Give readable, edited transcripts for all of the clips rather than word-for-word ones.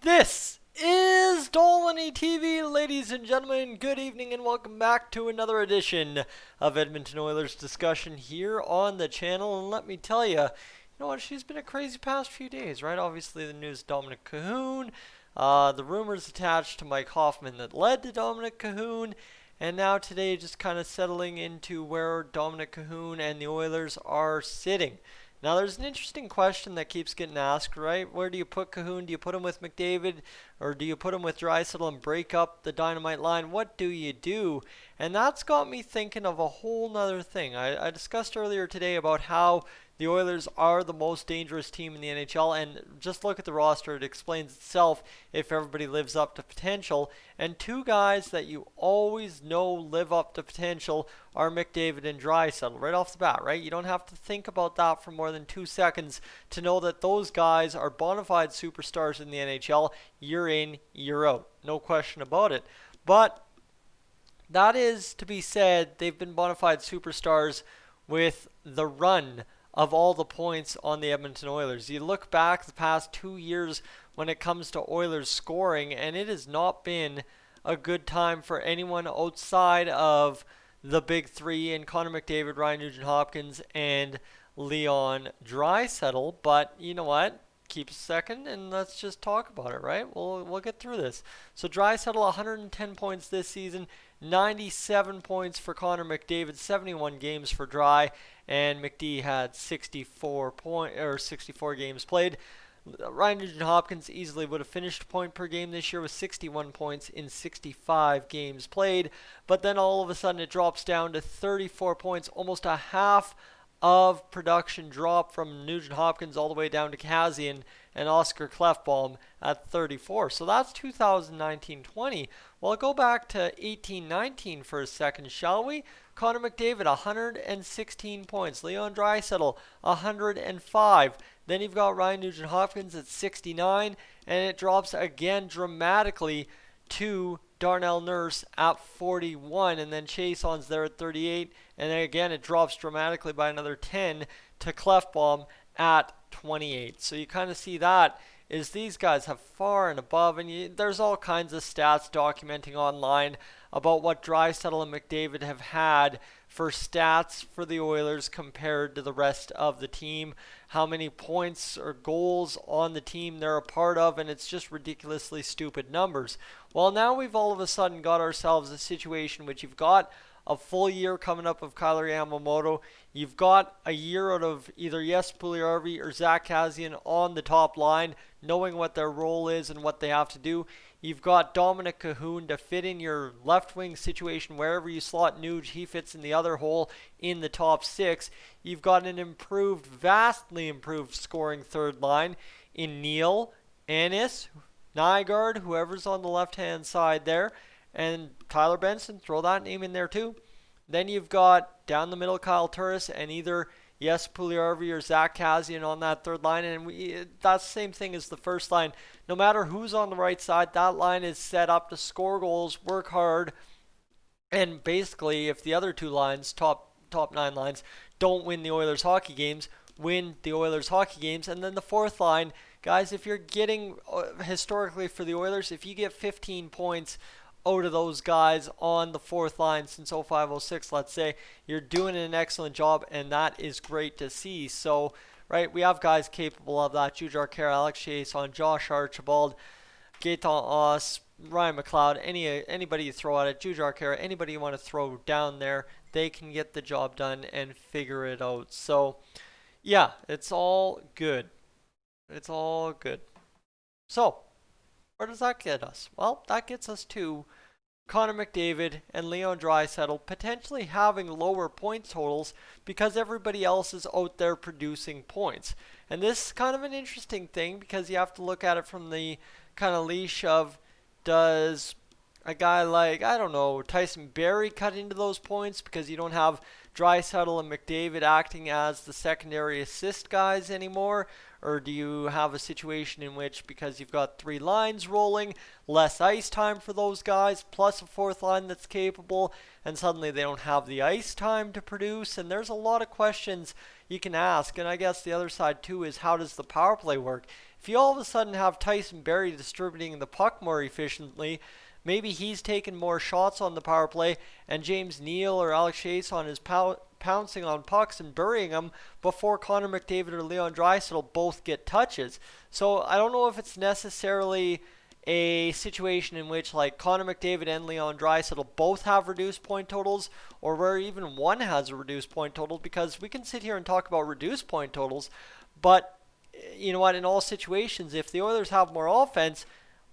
This is Dolynny TV, ladies and gentlemen. Good evening and welcome back to another edition of Edmonton Oilers discussion here on the channel. And let me tell you, what, she's been a crazy past few days, right? Obviously the news Dominic Cahoon, the rumors attached to Mike Hoffman that led to Dominic Cahoon, and now today just kind of settling into where Dominic Cahoon and the Oilers are sitting. Now, there's an interesting question that keeps getting asked, right? Where do you put Cahoon? Do you put him with McDavid? Or do you put him with Draisaitl and break up the dynamite line? What do you do? And that's got me thinking of a whole nother thing. I discussed earlier today about how the Oilers are the most dangerous team in the NHL, and just look at the roster. It explains itself if everybody lives up to potential. And two guys that you always know live up to potential are McDavid and Draisaitl right off the bat, right? You don't have to think about that for more than 2 seconds to know that those guys are bona fide superstars in the NHL year in, year out. No question about it. But that is to be said, they've been bona fide superstars with the run of all the points on the Edmonton Oilers. You look back the past 2 years when it comes to Oilers scoring, and it has not been a good time for anyone outside of the big three in Connor McDavid, Ryan Nugent-Hopkins, and Leon Draisaitl. But you know what? Keep a second and let's just talk about it, right? We'll get through this. So Draisaitl 110 points this season, 97 points for Connor McDavid, 71 games for Dry, and McD had 64 games played. Ryan Nugent-Hopkins easily would have finished a point per game this year with 61 points in 65 games played, but then all of a sudden it drops down to 34 points, almost a half of production drop from Nugent-Hopkins all the way down to Kazian and Oscar Klefbom at 34. So that's 2019-20. Well, go back to 18-19 for a second, shall we? Connor McDavid, 116 points. Leon Draisaitl, 105. Then you've got Ryan Nugent-Hopkins at 69, and it drops again dramatically to Darnell Nurse at 41, and then Chason's there at 38, and then again it drops dramatically by another 10 to Klefbom at 28. So you kind of see that is these guys have far and above, and there's all kinds of stats documenting online about what Draisaitl and McDavid have had for stats for the Oilers compared to the rest of the team, how many points or goals on the team they're a part of, and it's just ridiculously stupid numbers. Well, now we've all of a sudden got ourselves a situation which you've got a full year coming up of Kyler Yamamoto. You've got a year out of either Yes Puljujärvi or Zach Kassian on the top line, knowing what their role is and what they have to do. You've got Dominic Cahoon to fit in your left wing situation wherever you slot Nuge. He fits in the other hole in the top six. You've got an improved, vastly improved scoring third line in Neil, Ennis, Nygaard, whoever's on the left-hand side there, and Tyler Benson, throw that name in there too. Then you've got down the middle Kyle Turris and either Yes Puljujärvi or Zach Kassian on that third line, and that's the same thing as the first line. No matter who's on the right side, that line is set up to score goals, work hard, and basically if the other two lines, top 9 lines, don't win the Oilers hockey games, win the Oilers hockey games. And then the fourth line, guys, if you're getting, historically for the Oilers, if you get 15 points out of those guys on the fourth line since 05-06, let's say, you're doing an excellent job, and that is great to see. So, right, we have guys capable of that. Jujhar Khaira, Alex Chiasson, Josh Archibald, Gaetan Oss, Ryan McLeod, anybody you throw at it, Jujhar Khaira, anybody you want to throw down there, they can get the job done and figure it out. So, yeah, it's all good. It's all good. So, where does that get us? Well, that gets us to Connor McDavid and Leon Draisaitl potentially having lower point totals because everybody else is out there producing points. And this is kind of an interesting thing because you have to look at it from the kind of leash of, does a guy like, I don't know, Tyson Barrie cut into those points because you don't have Draisaitl and McDavid acting as the secondary assist guys anymore? Or do you have a situation in which, because you've got 3 lines rolling, less ice time for those guys, plus a fourth line that's capable, and suddenly they don't have the ice time to produce? And there's a lot of questions you can ask. And I guess the other side too is, how does the power play work? if you all of a sudden have Tyson Barrie distributing the puck more efficiently, maybe he's taking more shots on the power play, and James Neal or Alex Chiasson is pouncing on pucks and burying them before Connor McDavid or Leon Draisaitl both get touches. So I don't know if it's necessarily a situation in which like Connor McDavid and Leon Draisaitl both have reduced point totals, or where even one has a reduced point total, because we can sit here and talk about reduced point totals, but you know what, in all situations, if the Oilers have more offense,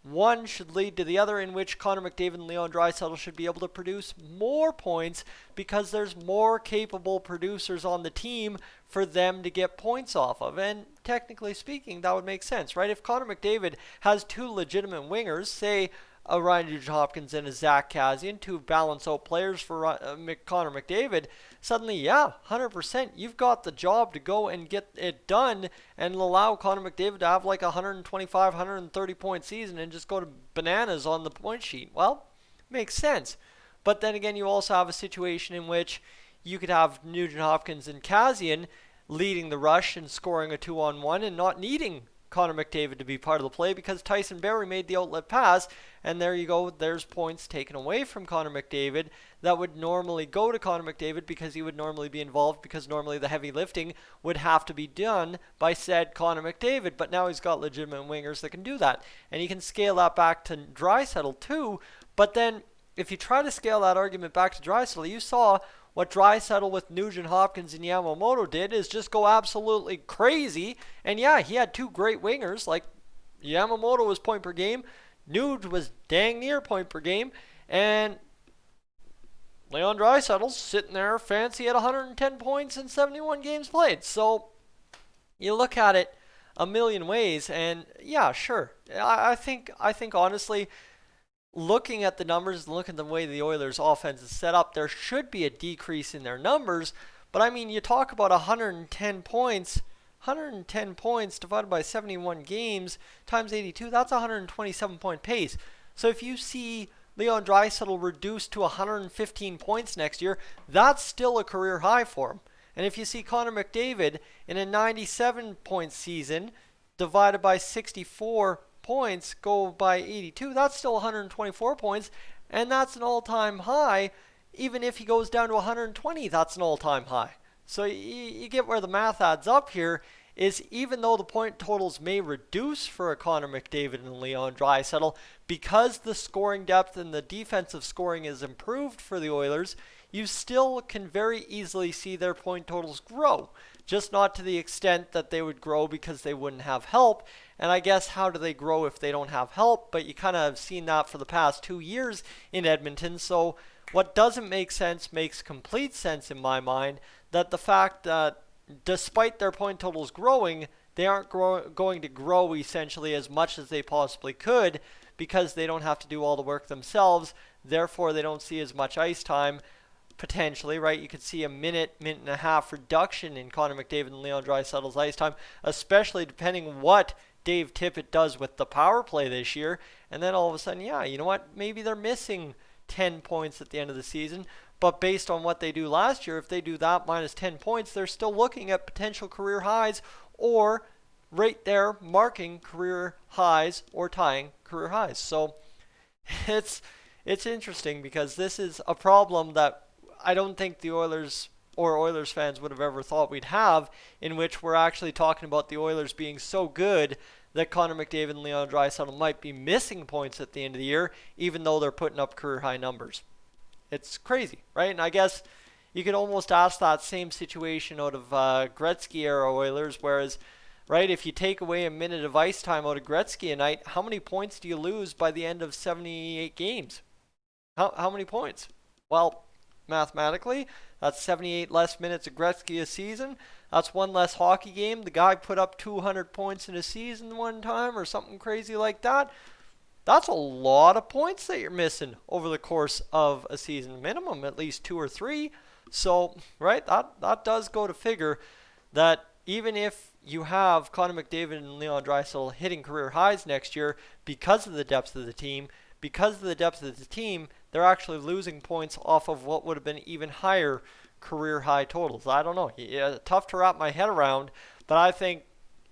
one should lead to the other, in which Connor McDavid and Leon Draisaitl should be able to produce more points because there's more capable producers on the team for them to get points off of. And technically speaking, that would make sense, right? If Connor McDavid has two legitimate wingers, say a Ryan Nugent-Hopkins and a Zach Kassian, two balance out players for Connor McDavid, suddenly, yeah, 100%, you've got the job to go and get it done and allow Connor McDavid to have like a 125, 130 point season and just go to bananas on the point sheet. Well, makes sense. But then again, you also have a situation in which you could have Nugent-Hopkins and Kassian leading the rush and scoring a 2-on-1 and not needing Connor McDavid to be part of the play because Tyson Barrie made the outlet pass, and there you go, there's points taken away from Connor McDavid that would normally go to Connor McDavid because he would normally be involved, because normally the heavy lifting would have to be done by said Connor McDavid, but now he's got legitimate wingers that can do that, and he can scale that back to Draisaitl too. But then if you try to scale that argument back to Draisaitl, you saw what Draisaitl with Nugent-Hopkins and Yamamoto did is just go absolutely crazy. And yeah, he had two great wingers. Like Yamamoto was point per game, Nuge was dang near point per game, and Leon Draisaitl's sitting there fancy at 110 points in 71 games played. So you look at it a million ways, and yeah, sure. I think honestly, looking at the numbers and looking at the way the Oilers' offense is set up, there should be a decrease in their numbers. But I mean, you talk about 110 points divided by 71 games times 82, that's a 127 point pace. So if you see Leon Draisaitl reduced to 115 points next year, that's still a career high for him. And if you see Connor McDavid in a 97 point season divided by 64 points go by 82, that's still 124 points, and that's an all-time high. Even if he goes down to 120, that's an all-time high. So you get where the math adds up here, is even though the point totals may reduce for a Connor McDavid and Leon Draisaitl, because the scoring depth and the defensive scoring is improved for the Oilers, you still can very easily see their point totals grow. Just not to the extent that they would grow because they wouldn't have help. And I guess how do they grow if they don't have help? But you kind of have seen that for the past 2 years in Edmonton. So what doesn't make sense makes complete sense in my mind, that the fact that despite their point totals growing, they aren't going to grow essentially as much as they possibly could because they don't have to do all the work themselves. Therefore, they don't see as much ice time. Potentially, right? You could see a minute and a half reduction in Connor McDavid and Leon Draisaitl's ice time, especially depending what Dave Tippett does with the power play this year. And then all of a sudden, yeah, you know what? Maybe they're missing 10 points at the end of the season. But based on what they do last year, if they do that minus 10 points, they're still looking at potential career highs, or right there marking career highs or tying career highs. So it's interesting because this is a problem that I don't think the Oilers or Oilers fans would have ever thought we'd have, in which we're actually talking about the Oilers being so good that Connor McDavid and Leon Draisaitl might be missing points at the end of the year, even though they're putting up career high numbers. It's crazy, right? And I guess you could almost ask that same situation out of Gretzky era Oilers, whereas, right, if you take away a minute of ice time out of Gretzky a night, how many points do you lose by the end of 78 games? How many points? Well, mathematically, that's 78 less minutes of Gretzky a season. That's one less hockey game. The guy put up 200 points in a season one time or something crazy like that. That's a lot of points that you're missing over the course of a season. Minimum at least 2 or 3. So, right, that does go to figure that even if you have Connor McDavid and Leon Draisaitl hitting career highs next year because of the depth of the team, they're actually losing points off of what would have been even higher career high totals. I don't know. Yeah, tough to wrap my head around, but I think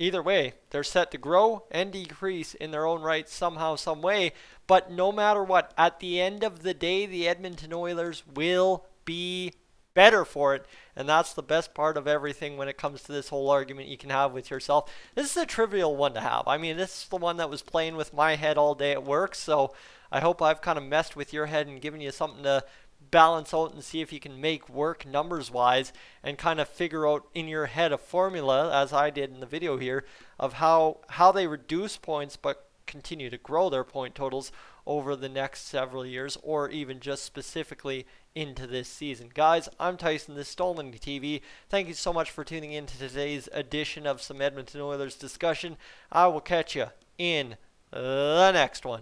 either way, they're set to grow and decrease in their own right somehow, some way. But no matter what, at the end of the day, the Edmonton Oilers will be better for it. And that's the best part of everything when it comes to this whole argument you can have with yourself. This is a trivial one to have. I mean, this is the one that was playing with my head all day at work. So I hope I've kind of messed with your head and given you something to balance out and see if you can make work numbers wise and kind of figure out in your head a formula, as I did in the video here, of how they reduce points but continue to grow their point totals over the next several years, or even just specifically into this season. Guys, I'm Tyson, this is Dolynny TV. Thank you so much for tuning in to today's edition of some Edmonton Oilers discussion. I will catch you in the next one.